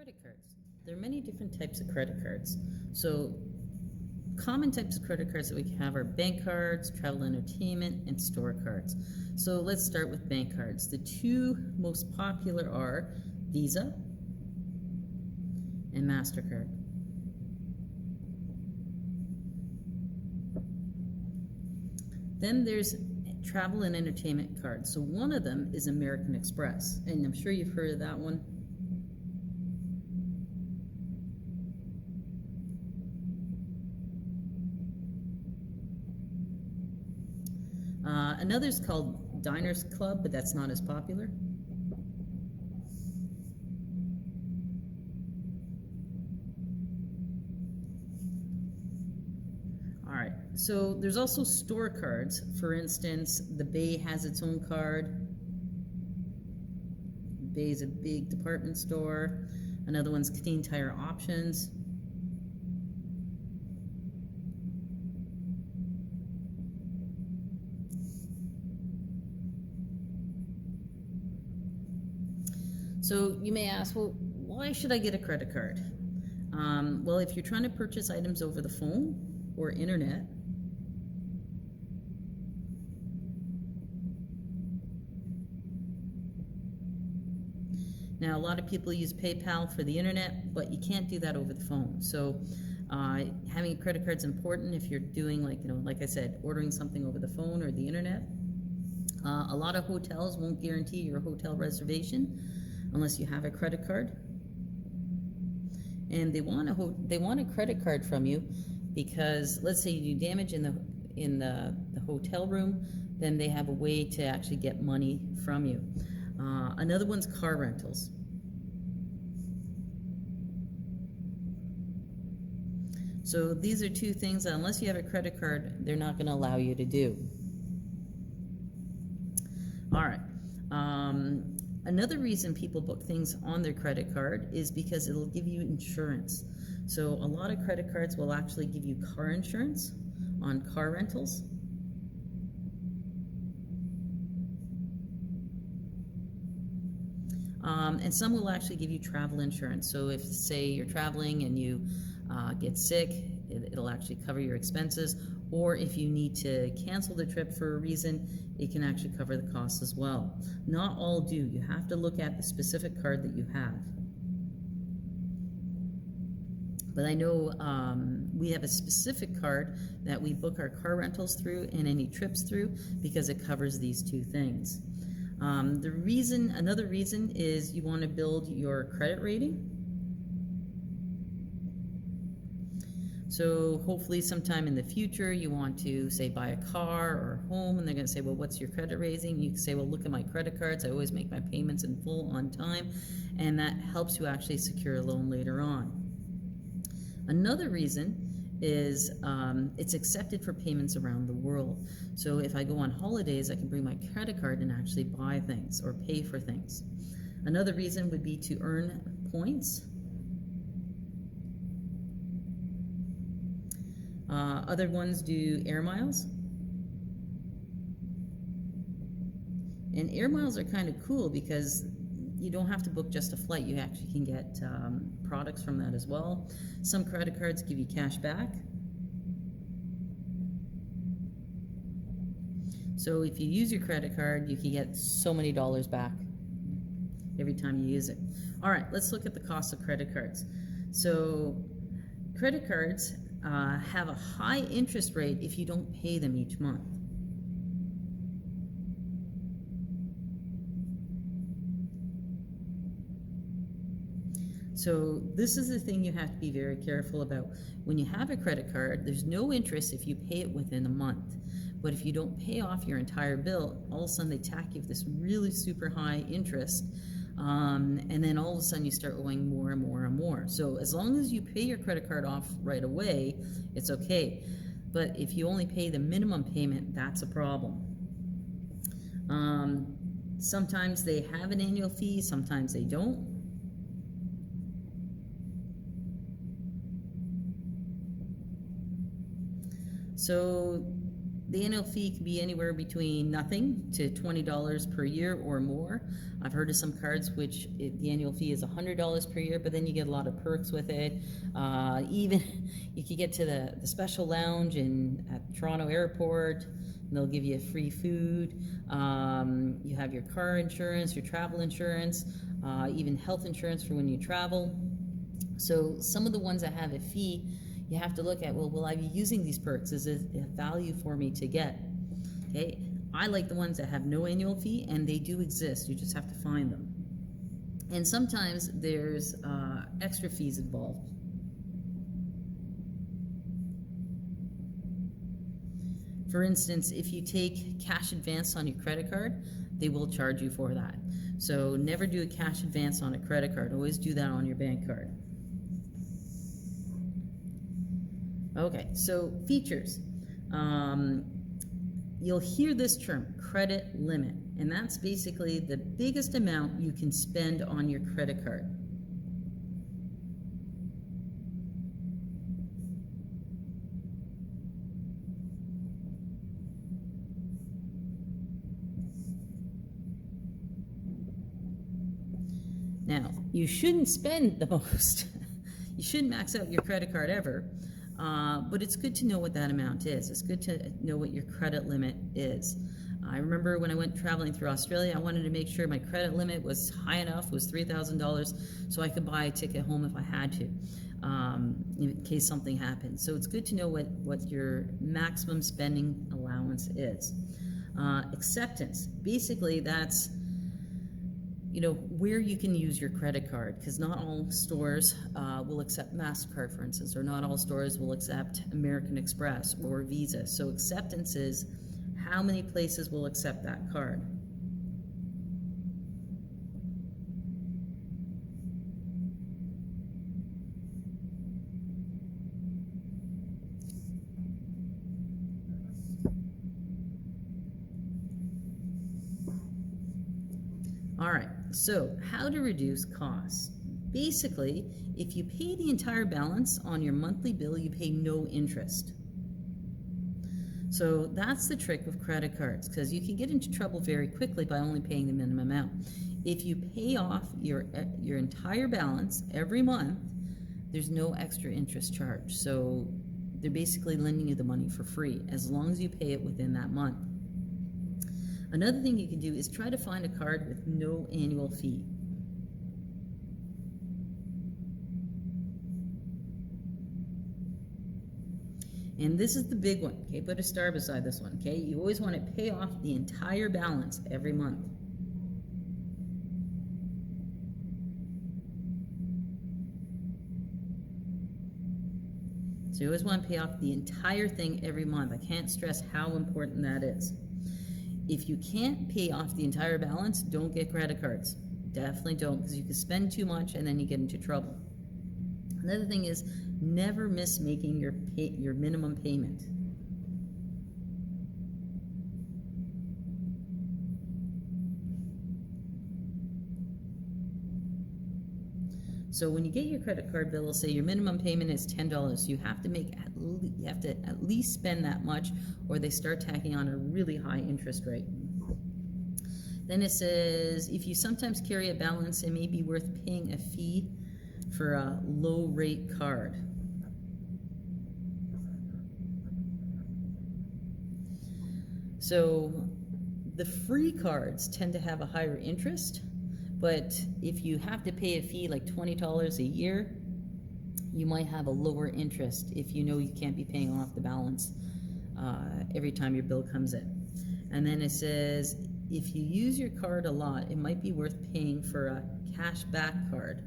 Credit cards. There are many different types of credit cards. So common types of credit cards that we have are bank cards, travel entertainment, and store cards. So let's start with bank cards. The two most popular are Visa and MasterCard. Then there's travel and entertainment cards. So one of them is American Express, and I'm sure you've heard of that one. Another is called Diners Club, but that's not as popular. All right, so there's also store cards. For instance, the Bay has its own card. Bay is a big department store. Another one's Canadian Tire Options. So you may ask, well, why should I get a credit card? Well, if you're trying to purchase items over the phone or internet, now a lot of people use PayPal for the internet, but you can't do that over the phone. So having a credit card is important if you're doing, like I said, ordering something over the phone or the internet. A lot of hotels won't guarantee your hotel reservation unless you have a credit card, and they want a credit card from you because let's say you do damage in the hotel room, then they have a way to actually get money from you. Another one's car rentals. So these are two things that unless you have a credit card, they're not going to allow you to do. All right. Another reason people book things on their credit card is because it'll give you insurance. So a lot of credit cards will actually give you car insurance on car rentals. And some will actually give you travel insurance. So if, say, you're traveling and you get sick, it'll actually cover your expenses. Or if you need to cancel the trip for a reason, it can actually cover the costs as well. Not all do. You have to look at the specific card that you have. But I know we have a specific card that we book our car rentals through and any trips through because it covers these two things. Another reason is you want to build your credit rating. So hopefully sometime in the future you want to, say, buy a car or a home, and they're going to say, well, what's your credit rating? You can say, well, look at my credit cards. I always make my payments in full on time, and that helps you actually secure a loan later on. Another reason is it's accepted for payments around the world. So if I go on holidays, I can bring my credit card and actually buy things or pay for things. Another reason would be to earn points. Other ones do air miles. And air miles are kind of cool because you don't have to book just a flight. You actually can get products from that as well. Some credit cards give you cash back. So if you use your credit card, you can get so many dollars back every time you use it. All right, let's look at the cost of credit cards. So credit cards have a high interest rate if you don't pay them each month. So this is the thing you have to be very careful about. When you have a credit card, there's no interest if you pay it within a month. But if you don't pay off your entire bill, all of a sudden they tack you with this really super high interest. And then all of a sudden you start owing more and more and more. So as long as you pay your credit card off right away, it's okay. But if you only pay the minimum payment, that's a problem. Sometimes they have an annual fee, sometimes they don't. So The annual fee can be anywhere between nothing to $20 per year or more. I've heard of some cards which the annual fee is $100 per year, but then you get a lot of perks with it. Even you could get to the special lounge at Toronto Airport, and they'll give you free food. You have your car insurance, your travel insurance, even health insurance for when you travel. So some of the ones that have a fee, you have to look at, well, will I be using these perks? Is it a value for me to get? Okay, I like the ones that have no annual fee, and they do exist. You just have to find them. And sometimes there's extra fees involved. For instance, if you take cash advance on your credit card, they will charge you for that. So never do a cash advance on a credit card. Always do that on your bank card. Okay, so features. You'll hear this term, credit limit, and that's basically the biggest amount you can spend on your credit card. Now, you shouldn't spend the most. You shouldn't max out your credit card ever, but it's good to know what that amount is. It's good to know what your credit limit is. I remember when I went traveling through Australia, I wanted to make sure my credit limit was high enough, was $3,000, so I could buy a ticket home if I had to, in case something happened. So it's good to know what your maximum spending allowance is. Acceptance, basically that's where you can use your credit card, because not all stores will accept MasterCard, for instance, or not all stores will accept American Express or Visa. So acceptance is how many places will accept that card. All right, so how to reduce costs. Basically, if you pay the entire balance on your monthly bill, you pay no interest. So that's the trick with credit cards, because you can get into trouble very quickly by only paying the minimum amount. If you pay off your entire balance every month, there's no extra interest charge. So they're basically lending you the money for free as long as you pay it within that month. Another thing you can do is try to find a card with no annual fee. And this is the big one, okay? Put a star beside this one, okay? You always want to pay off the entire balance every month. So you always want to pay off the entire thing every month. I can't stress how important that is. If you can't pay off the entire balance, don't get credit cards. Definitely don't, because you can spend too much and then you get into trouble. Another thing is never miss making your minimum payment. So when you get your credit card bill, it'll say your minimum payment is $10. You have to at least spend that much, or they start tacking on a really high interest rate. Then it says if you sometimes carry a balance, it may be worth paying a fee for a low rate card. So the free cards tend to have a higher interest, but if you have to pay a fee like $20 a year, you might have a lower interest if you know you can't be paying off the balance every time your bill comes in. And then it says if you use your card a lot, it might be worth paying for a cash back card.